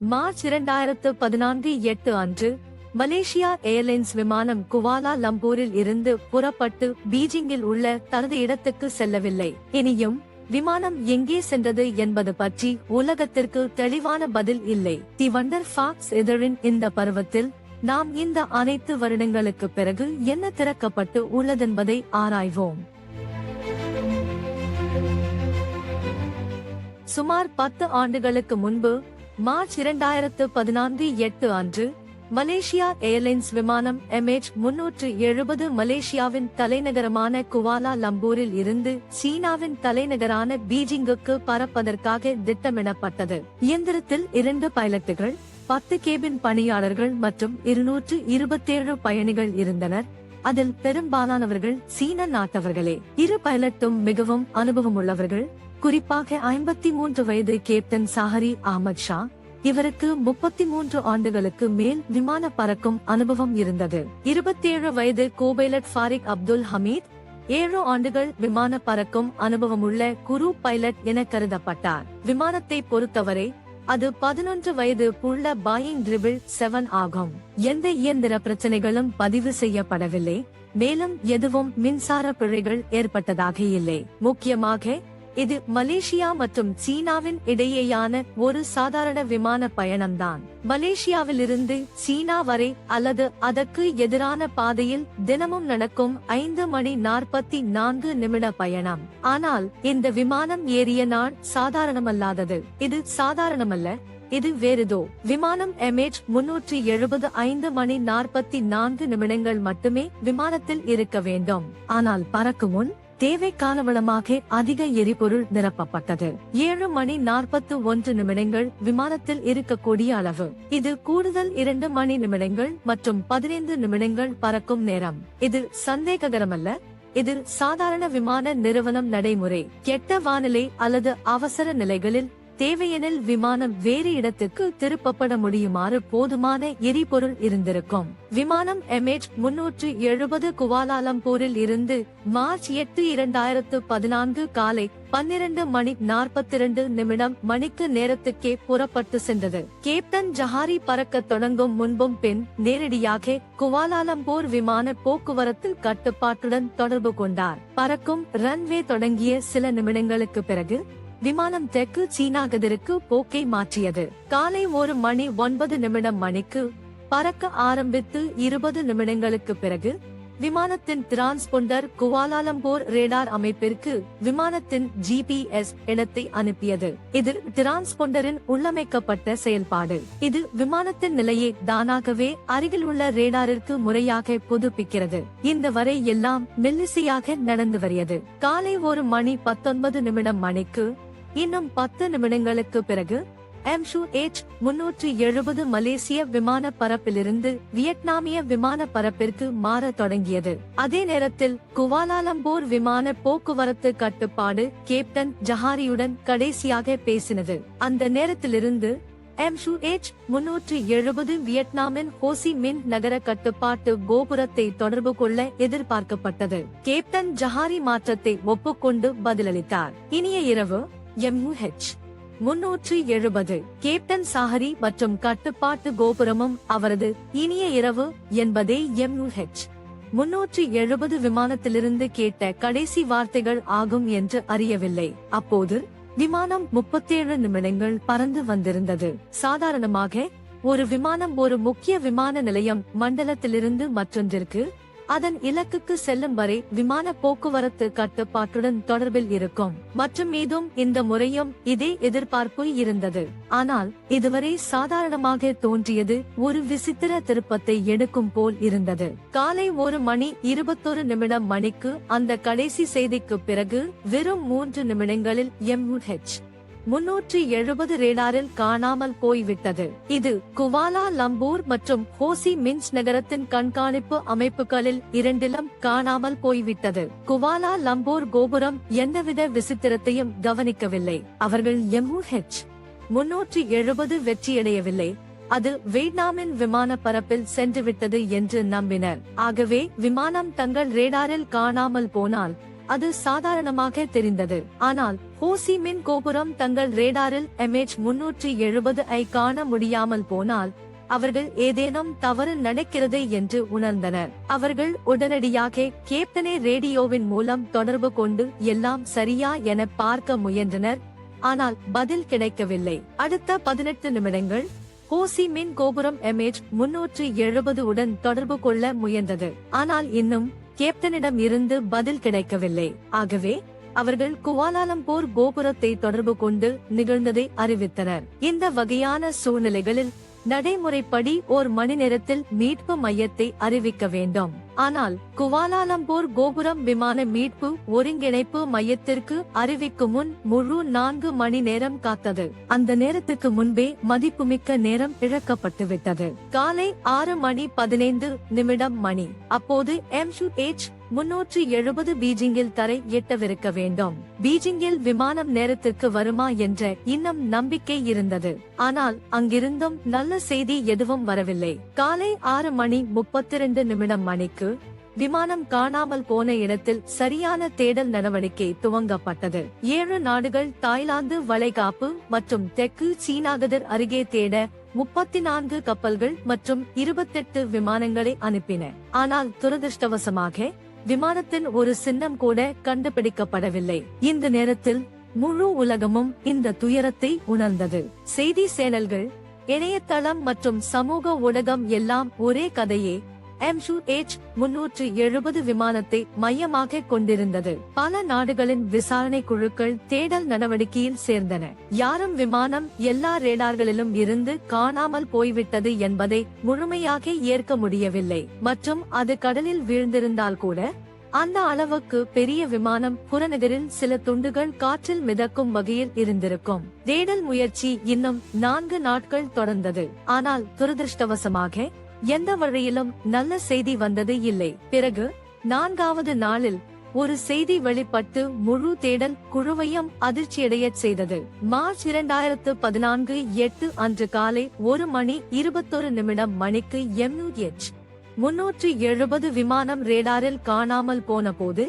March 2014 8 அன்று Malaysia airlines விமானம் Kuala லம்பூரில் இருந்து புறப்பட்டு பீஜிங்கில் உள்ள தனது இடத்துக்கு செல்லவில்லை. இனியும் விமானம் எங்கே சென்றது என்பது பற்றி உலகத்திற்கு தெளிவான பதில் இல்லை. தி வண்டர் ஃபாக்ஸ் இதழின் இந்த பருவத்தில் நாம் இந்த அனைத்து வருடங்களுக்கு பிறகு என்ன திறக்கப்பட்டு உள்ளதென்பதை ஆராய்வோம். சுமார் 10 ஆண்டுகளுக்கு முன்பு மார்ச் 2014 8 அன்று மலேசியா ஏர்லைன்ஸ் விமானம் MH370 மலேசியாவின் தலைநகரமான குவாலா லம்பூரில் இருந்து சீனாவின் தலைநகரான பீஜிங்குக்கு பறப்பதற்காக திட்டமிடப்பட்டது. இயந்திரத்தில் 2 பைலட்டுகள், 10 கேபின் பணியாளர்கள் மற்றும் 227 பயணிகள் இருந்தனர். அதில் பெரும்பாலானவர்கள் சீன நாட்டவர்களே. 2 பைலட்டும் மிகவும் அனுபவமுள்ளவர்கள். குறிப்பாக 53 வயது கேப்டன் சாஹரி அஹ்மத் ஷா. இவருக்கு 33 ஆண்டுகளுக்கு மேல் விமான பறக்கும் அனுபவம் இருந்தது. 27 வயது கோபைலட் ஃபாரிக் அப்துல் ஹமீத் 7 ஆண்டுகள் விமான பறக்கும் அனுபவமுள்ள குரு பைலட் என கருதப்பட்டார். விமானத்தை பொறுத்தவரை அது 11 வயது புள்ள பாயிங் 777 ஆகும். எந்த இயந்திர பிரச்சனைகளும் பதிவு செய்யப்படவில்லை. மேலும் எதுவும் மின்சார பிழைகள் ஏற்பட்டதாக இல்லை. முக்கியமாக இது மலேசியா மற்றும் சீனாவின் இடையேயான ஒரு சாதாரண விமான பயணம்தான். மலேசியாவிலிருந்து சீனா வரை அல்லது அதற்கு எதிரான பாதையில் தினமும் நடக்கும் 5 மணி 44 நிமிட பயணம். ஆனால் இந்த விமானம் ஏறிய நாள் சாதாரணமல்லாதது. இது சாதாரணமல்ல, இது வேறுதோ. விமானம் MH370 5 மணி 44 நிமிடங்கள் மட்டுமே விமானத்தில் இருக்க வேண்டும். ஆனால் பறக்கும் முன் தேவைக்கானவளமாக அதிக எரிபொருள் நிரப்பப்பட்டது. 7 மணி 41 நிமிடங்கள் விமானத்தில் இருக்கக்கூடிய அளவு. இது கூடுதல் 2 மணி நிமிடங்கள் மற்றும் 15 நிமிடங்கள் பறக்கும் நேரம். இது சந்தேககரமல்ல. இது சாதாரண விமான நிறுவனம் நடைமுறை. கெட்ட வானிலை அல்லது அவசர நிலைகளில் தேவையெனில் விமானம் வேறு இடத்துக்கு திருப்பப்பட முடியுமாறு போதுமான எரிபொருள் இருந்திருக்கும். விமானம் MH370 குவாலாலம்பூரில் இருந்து மார்ச் 8 2014 காலை 12 மணி 42 நிமிடம் மணிக்கு நேரத்துக்கே புறப்பட்டு சென்றது. கேப்டன் ஜஹாரி பறக்க தொடங்கும் முன்பும் பின் நேரடியாக குவாலாலம்பூர் விமான போக்குவரத்து கட்டுப்பாட்டுடன் தொடர்பு கொண்டார். பறக்கும் ரன்வே தொடங்கிய சில நிமிடங்களுக்கு பிறகு விமானம் தெற்கு சீனா கதிருக்கு போக்கை மாற்றியது. காலை 1 மணி 9 நிமிடம் மணிக்கு பறக்க ஆரம்பித்து 20 நிமிடங்களுக்கு பிறகு விமானத்தின் டிரான்ஸ்பொண்டர் குவாலாலம்பூர் ரேடார் அமைப்பிற்கு விமானத்தின் GPS இடத்தை அனுப்பியது. இது டிரான்ஸ்பொண்டரின் உள்ளமைக்கப்பட்ட செயல்பாடு. இது விமானத்தின் நிலையை தானாகவே அருகில் உள்ள ரேடாரிற்கு முறையாக புதுப்பிக்கிறது. இந்த வரை எல்லாம் மெல்லிசையாக நடந்து வருகிறது. காலை 1 மணி 19 நிமிடம் மணிக்கு இன்னும் 10 நிமிடங்களுக்கு பிறகு MH370 மலேசிய விமான பரப்பிலிருந்து வியட்நாமிய விமான பரப்பிற்கு மாற தொடங்கியது. அதே நேரத்தில் குவாலாலம்பூர் விமான போக்குவரத்து கட்டுப்பாடு கேப்டன் ஜஹாரியுடன் கடைசியாக பேசினது. அந்த நேரத்திலிருந்து MH370 வியட்நாமின் ஹோசி மின் நகர கட்டுப்பாட்டு கோபுரத்தை தொடர்பு கொள்ள எதிர்பார்க்கப்பட்டது. கேப்டன் ஜஹாரி மாற்றத்தை ஒப்புக்கொண்டு பதிலளித்தார். இனிய இரவு MH370 கேப்டன் சாஹரி மற்றும் கட்டுப்பாட்டு கோபுரமும் அவரது இனிய இரவு என்பதே MH370 விமானத்திலிருந்து கேட்ட கடைசி வார்த்தைகள் ஆகும் என்று அறியவில்லை. அப்போது விமானம் 37 நிமிடங்கள் பறந்து வந்திருந்தது. சாதாரணமாக ஒரு விமானம் ஒரு முக்கிய விமான நிலையம் மண்டலத்திலிருந்து மற்றொன்றிற்கு அதன் இலக்குக்கு செல்லும் வரை விமான போக்குவரத்து கட்டுப்பாட்டுடன் தொடர்பில் இருக்கும். மற்றும் மீதும் இந்த முறையும் இதே எதிர்பார்ப்பு இருந்தது. ஆனால் இதுவரை சாதாரணமாக தோன்றியது ஒரு விசித்திர திருப்பத்தை எடுக்கும் போல் இருந்தது. காலை 1 மணி 21 நிமிடம் மணிக்கு அந்த கடைசி செய்திக்கு பிறகு வெறும் 3 நிமிடங்களில் MH370 ரேடாரில் காணாமல் போய்விட்டது. இது குவாலா லம்பூர் மற்றும் ஹோசி மின்ஸ் நகரத்தின் கண்காணிப்பு அமைப்புகளில் 2லும் காணாமல் போய்விட்டது. குவாலா லம்பூர் கோபுரம் எந்தவித விசித்திரத்தையும் கவனிக்கவில்லை. அவர்கள் MH370 வெற்றியடையவில்லை. அது வியட்நாமின் விமான பரப்பில் சென்றுவிட்டது என்று நம்பினர். ஆகவே விமானம் தங்கள் ரேடாரில் காணாமல் போனால் அது சாதாரணமாக தெரிந்தது. ஆனால் ஹோ மின் கோபுரம் தங்கள் ரேடாரில் MH370 ஐ காண முடியாமல் போனால் அவர்கள் ஏதேனும் தவறு நடக்கிறது என்று உணர்ந்தனர். அவர்கள் உடனடியாக கேப்டனை ரேடியோவின் மூலம் தொடர்பு கொண்டு எல்லாம் சரியா என பார்க்க முயன்றனர். ஆனால் பதில் கிடைக்கவில்லை. அடுத்த 18 நிமிடங்கள் ஹோ மின் கோபுரம் MH370 உடன் தொடர்பு கொள்ள முயன்றது. ஆனால் இன்னும் கேப்டனிடம் இருந்து பதில் கிடைக்கவில்லை. ஆகவே அவர்கள் குவாலாலம்பூர் கோபுரத்தை தொடர்பு கொண்டு நிகழ்ந்ததை அறிவித்தனர். இந்த வகையான சூழ்நிலைகளில் நடைமுறைப்படி ஓர் மணி நேரத்தில் மீட்பு மையத்தை அறிவிக்க வேண்டும். ஆனால் குவாலாலம்பூர் கோபுரம் விமான மீட்பு ஒருங்கிணைப்பு மையத்திற்கு அறிவிக்கும் முன் முழு 4 மணி நேரம் காத்தது. அந்த நேரத்துக்கு முன்பே மதிப்புமிக்க நேரம் இழக்கப்பட்டுவிட்டது. காலை 6:15 மணி. அப்போது MH370 பீஜிங்கில் தரை எட்டவிருக்க வேண்டும். பீஜிங்கில் விமானம் நேரத்திற்கு வருமா என்ற இன்னும் நம்பிக்கை இருந்தது. ஆனால் அங்கிருந்தும் நல்ல செய்தி எதுவும் வரவில்லை. காலை 6:32 மணிக்கு விமானம் காணாமல் போன இடத்தில் சரியான தேடல் நடவடிக்கை துவங்கப்பட்டது. 7 நாடுகள் தாய்லாந்து வளைகாப்பு மற்றும் தெற்கு சீனாகதர் அருகே தேட 34 கப்பல்கள் மற்றும் 28 விமானங்களை அனுப்பின. ஆனால் துரதிருஷ்டவசமாக விமானத்தின் ஒரு சின்னம் கூட கண்டுபிடிக்கப்படவில்லை. இந்த நேரத்தில் முழு உலகமும் இந்த துயரத்தை உணர்ந்தது. செய்தி சேனல்கள், இணையதளம் மற்றும் சமூக ஊடகம் எல்லாம் ஒரே கதையே MH370 விமானத்தை மையமாக கொண்டிருந்தது. பல நாடுகளின் விசாரணை குழுக்கள் தேடல் நடவடிக்கையில் சேர்ந்தன. யாரும் விமானம் எல்லா ரேடார்களிலும் இருந்து காணாமல் போய்விட்டது என்பதை முழுமையாக ஏற்க முடியவில்லை. மற்றும் அது கடலில் வீழ்ந்திருந்தால் கூட அந்த அளவுக்கு பெரிய விமானம் புறநகரில் சில துண்டுகள் காற்றில் மிதக்கும் வகையில் இருந்திருக்கும். தேடல் முயற்சி இன்னும் 4 நாட்கள் தொடர்ந்தது. ஆனால் துரதிருஷ்டவசமாக எந்த வழியிலும் நல்ல செய்தி வந்தது இல்லை. பிறகு 4வது நாளில் ஒரு செய்தி வெளிப்பட்டு முழு தேடல் குழுவையும் அதிர்ச்சியடையச் செய்தது. மார்ச் 2014 8 அன்று காலை 1:21 மணிக்கு MH370 விமானம் ரேடாரில் காணாமல் போன போது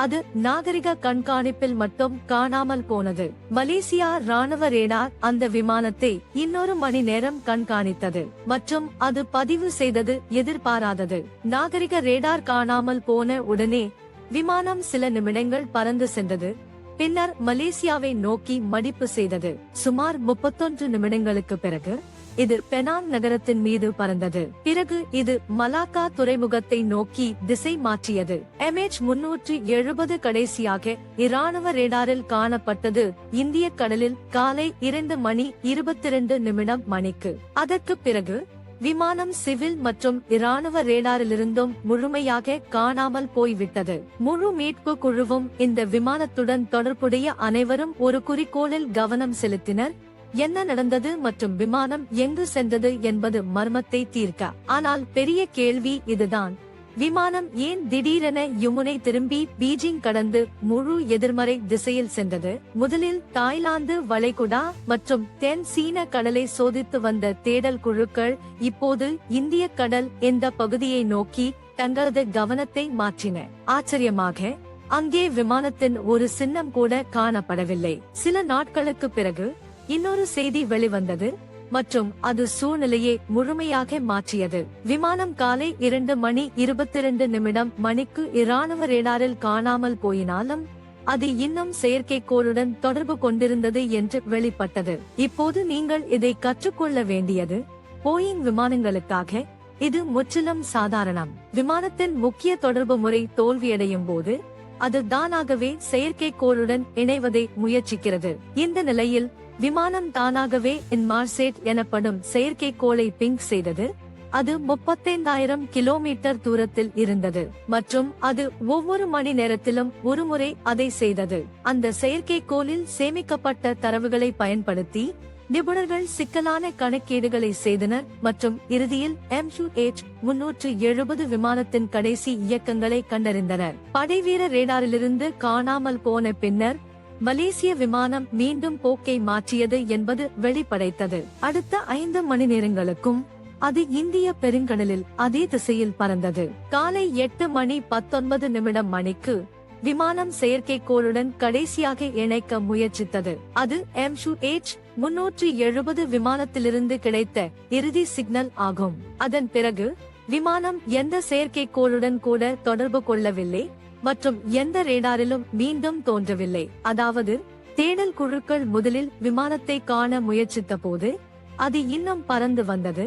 அது நாகரிக கண்காணிப்பில் மட்டும் காணாமல் போனது. மலேசியா ராணுவ ரேடார் அந்த விமானத்தை இன்னொரு மணி நேரம் கண்காணித்தது மற்றும் அது பதிவு செய்தது எதிர்பாராதது. நாகரிக ரேடார் காணாமல் போன உடனே விமானம் சில நிமிடங்கள் பறந்து சென்றது. பின்னர் மலேசியாவை நோக்கி மடிப்பு செய்தது. சுமார் 31 நிமிடங்களுக்கு பிறகு இது பெனாங் நகரத்தின் மீது பறந்தது. பிறகு இது மலாக்கா துறைமுகத்தை நோக்கி திசை மாற்றியது. MH370 கடைசியாக இராணுவ ரேடாரில் காணப்பட்டது இந்திய கடலில் காலை 2:22 மணிக்கு. அதற்கு பிறகு விமானம் சிவில் மற்றும் இராணுவ ரேடாரிலிருந்தும் முழுமையாக காணாமல் போய்விட்டது. முழு மீட்பு குழுவும் இந்த விமானத்துடன் தொடர்புடைய அனைவரும் ஒரு குறிக்கோளில் கவனம் செலுத்தினர். என்ன நடந்தது மற்றும் விமானம் எங்கு சென்றது என்பது மர்மத்தை தீர்க்க. ஆனால் பெரிய கேள்வி இதுதான்: விமானம் ஏன் திடீரென யுமுனை திரும்பி பீஜிங் கடந்து முழு எதிர்மறை திசையில் சென்றது? முதலில் தாய்லாந்து வளைகுடா மற்றும் தென் சீன கடலை சோதித்து வந்த தேடல் குழுக்கள் இப்போது இந்திய கடல் என்ற பகுதியை நோக்கி தங்களது கவனத்தை மாற்றின. ஆச்சரியமாக அங்கே விமானத்தின் ஒரு சின்னம் கூட காணப்படவில்லை. சில நாட்களுக்கு பிறகு இன்னொரு செய்தி வெளிவந்தது மற்றும் அது சூழ்நிலையை முழுமையாக மாற்றியது. விமானம் காலை 2:22 மணிக்கு இராணுவ ரேடாரில் காணாமல் போயினாலும் அது இன்னும் செயற்கைக்கோளுடன் தொடர்பு கொண்டிருந்தது என்று வெளிப்பட்டது. இப்போது நீங்கள் இதை கற்றுக்கொள்ள வேண்டியது: போயிங் விமானங்களுக்காக இது முற்றிலும் சாதாரணம். விமானத்தின் முக்கிய தொடர்பு முறை தோல்வியடையும் போது அது தானாகவே செயற்கைக்கோளுடன் இணைவதை முயற்சிக்கிறது. இந்த நிலையில் விமானம் தானாகவே இன்மார்சேட் எனப்படும் செயற்கைக்கோளை பிங் செய்தது. அது 35,000 கிலோமீட்டர் தூரத்தில் இருந்தது மற்றும் அது ஒவ்வொரு மணி நேரத்திலும் ஒருமுறை அதை செய்தது. அந்த செயற்கைக்கோளில் சேமிக்கப்பட்ட தரவுகளை பயன்படுத்தி நிபுணர்கள் சிக்கலான கணக்கீடுகளை செய்தனர் மற்றும் இறுதியில் MH370 விமானத்தின் கடைசி இயக்கங்களை கண்டறிந்தனர். படைவீர ரேடாரிலிருந்து காணாமல் போன பின்னர் மலேசிய விமானம் மீண்டும் போக்கை மாற்றியது என்பது வெளிப்படைத்தது. அடுத்த 5 மணி நேரங்களுக்கும் அது இந்திய பெருங்கடலில் அதே திசையில் பறந்தது. காலை 8:19 மணிக்கு விமானம் செயற்கைக்கோளுடன் கடைசியாக இணைக்க முயற்சித்தது. அது MH-370 விமானத்திலிருந்து கிடைத்த இறுதி சிக்னல் ஆகும். அதன் பிறகு விமானம் எந்த செயற்கைக்கோளுடன் கூட தொடர்பு கொள்ளவில்லை மற்றும் எந்த ரேடாரிலும் மீண்டும் தோன்றவில்லை. அதாவது தேடல் குழுக்கள் முதலில் விமானத்தை காண முயற்சித்த போது அது இன்னும் பறந்து வந்தது,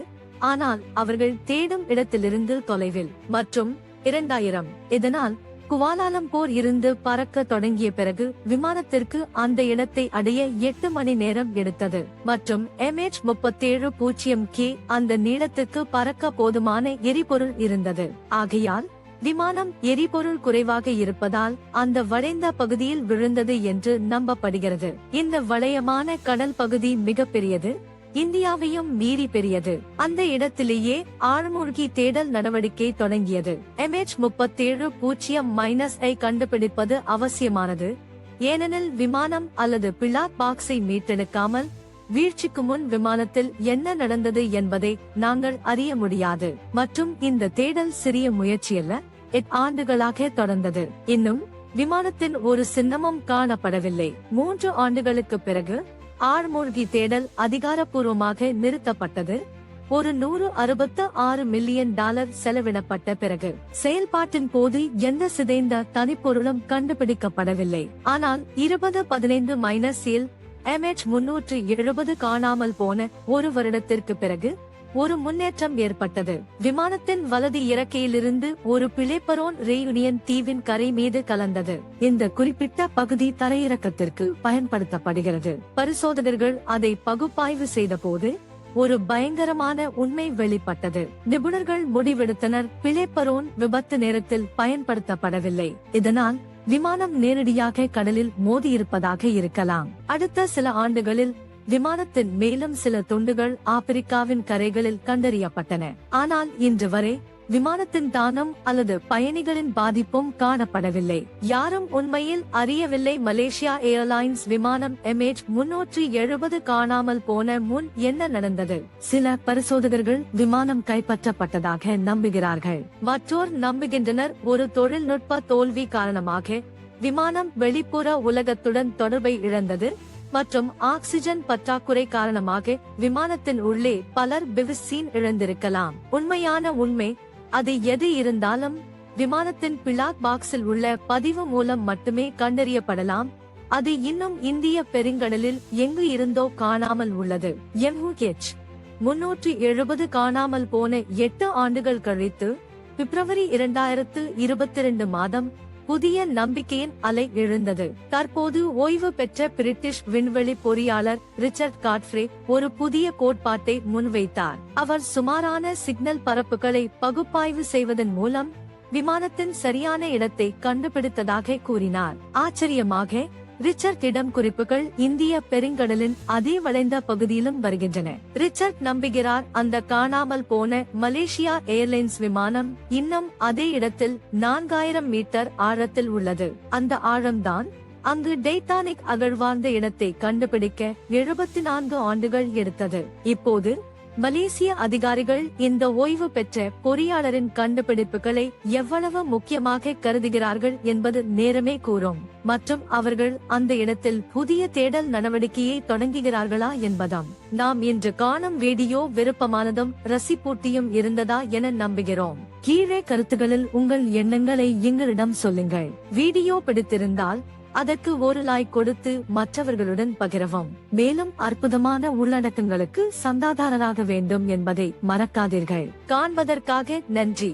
ஆனால் அவர்கள் தேடும் இடத்திலிருந்து தொலைவில். மற்றும் 2000 இதனால் குவாலாலம்பூர் இருந்து பறக்க தொடங்கிய பிறகு விமானத்திற்கு அந்த இடத்தை அடைய 8 மணி நேரம் எடுத்தது. மற்றும் MH-37 அந்த நீளத்துக்கு பறக்க போதுமான எரிபொருள் இருந்தது. ஆகையால் விமானம் எரிபொருள் குறைவாக இருப்பதால் அந்த வளைந்த பகுதியில் விழுந்தது என்று நம்பப்படுகிறது. இந்த வளையமான கடல் பகுதி மிகப்பெரியது, இந்தியாவையும் மீறி பெரியது. அந்த இடத்திலேயே ஆழ்மூழ்கி தேடல் நடவடிக்கை தொடங்கியது. MH-37 கண்டுபிடிப்பது அவசியமானது, ஏனெனில் விமானம் அல்லது பிளாக் பாக்ஸை மீட்டெடுக்காமல் வீழ்ச்சிக்கு முன் விமானத்தில் என்ன நடந்தது என்பதை நாங்கள் அறிய முடியாது. மற்றும் இந்த தேடல் சிறிய முயற்சியல்ல, 8 ஆண்டுகளாக தொடர்ந்தது. இன்னும் விமானத்தின் ஒரு சின்னமும் காணப்படவில்லை. 3 ஆண்டுகளுக்கு பிறகு ஆழ்மூழ்கி தேடல் அதிகாரப்பூர்வமாக நிறுத்தப்பட்டது. ஒரு $166 மில்லியன் செலவிடப்பட்ட பிறகு செயல்பாட்டின் போது எந்த சிதைந்த தனிப்பொருளும் கண்டுபிடிக்கப்படவில்லை. ஆனால் 2015 MH-370 காணாமல் போன ஒரு வருடத்திற்கு பிறகு ஒரு முன்னேற்றம் ஏற்பட்டது. விமானத்தின் வலது இறக்கையிலிருந்து ஒரு பிளேப்பரோன் ரேயூனியன் தீவின் கரை மீது கலந்தது. இந்த குறிப்பிட்ட பகுதி தரையிறக்கத்திற்கு பயன்படுத்தப்படுகிறது. பரிசோதகர்கள் அதை பகுப்பாய்வு செய்த போது ஒரு பயங்கரமான உண்மை வெளிப்பட்டது. நிபுணர்கள் முடிவெடுத்தனர், பிளேப்பரோன் விபத்து நேரத்தில் பயன்படுத்தப்படவில்லை. இதனால் விமானம் நேரடியாக கடலில் மோதியிருப்பதாக இருக்கலாம். அடுத்த சில ஆண்டுகளில் விமானத்தின் மேலும் சில துண்டுகள் ஆப்பிரிக்காவின் கரைகளில் கண்டறியப்பட்டன. ஆனால் இன்று வரை விமானத்தின் தானம் அல்லது பயணிகளின் பாதிப்பும் காணப்படவில்லை. யாரும் உண்மையில் அறியவில்லை மலேசியா ஏர்லைன்ஸ் விமானம் MH-370 காணாமல் போன முன் என்ன நடந்தது. சில பரிசோதகர்கள் விமானம் கைப்பற்றப்பட்டதாக நம்புகிறார்கள். மற்றோர் நம்புகின்றனர் ஒரு தொழில்நுட்ப தோல்வி காரணமாக விமானம் வெளிப்புற உலகத்துடன் தொடர்பை இழந்தது மற்றும் ஆக்சிஜன் பற்றாக்குறை காரணமாக விமானத்தின் உள்ளே பலர் பிவிசீன் இழந்திருக்கலாம். உண்மையான உண்மை, அது எது இருந்தாலும் விமானத்தின் பிளாக் பாக்ஸில் உள்ள பதிவு மூலம் மட்டுமே கண்டறியப்படலாம். அது இன்னும் இந்திய பெருங்கடலில் எங்கு இருந்தோ காணாமல் உள்ளது. MH-370 காணாமல் போன 8 ஆண்டுகள் கழித்து பிப்ரவரி 2022 மாதம் புதிய நம்பிக்கையின் அலை எழுந்தது. தற்போது ஓய்வு பெற்ற பிரிட்டிஷ் விண்வெளி பொறியாளர் ரிச்சர்ட் காட்ஃப்ரே ஒரு புதிய கோட்பாட்டை முன்வைத்தார். அவர் சுமாரான சிக்னல் பரப்புகளை பகுப்பாய்வு செய்வதன் மூலம் விமானத்தின் சரியான இடத்தை கண்டுபிடித்ததாக கூறினார். ஆச்சரியமாக ரிச்சர்ட் இடம் குறிப்புகள் இந்திய பெருங்கடலின் அதே வளைந்த பகுதியிலும் வருகின்றன. ரிச்சர்ட் நம்புகிறார் அந்த காணாமல் போன மலேசியா ஏர்லைன்ஸ் விமானம் இன்னும் அதே இடத்தில் 4000 மீட்டர் ஆழத்தில் உள்ளது. அந்த ஆழம்தான் அங்கு டைட்டானிக் அகழ்வார்ந்த இடத்தை கண்டுபிடிக்க 74 ஆண்டுகள் எடுத்தது. இப்போது மலேசிய அதிகாரிகள் இந்த ஓய்வு பெற்ற பொறியாளரின் கண்டுபிடிப்புகளை எவ்வளவு முக்கியமாக கருதுகிறார்கள் என்பது நேரமே கூறும். மற்றும் அவர்கள் அந்த இடத்தில் புதிய தேடல் நடவடிக்கையை தொடங்குகிறார்களா என்பதாம். நாம் இன்று காணும் வீடியோ விருப்பமானதும் ரசிப்பூட்டியும் இருந்ததா என நம்புகிறோம். கீழே கருத்துகளில் உங்கள் எண்ணங்களை எங்களிடம் சொல்லுங்கள். வீடியோ பிடித்திருந்தால் அதற்கு ஒரு லைக் கொடுத்து மற்றவர்களுடன் பகிரவும். மேலும் அற்புதமான உள்ளடக்கங்களுக்கு சந்தாதாரராக வேண்டும் என்பதை மறக்காதீர்கள். காண்பதற்காக நன்றி.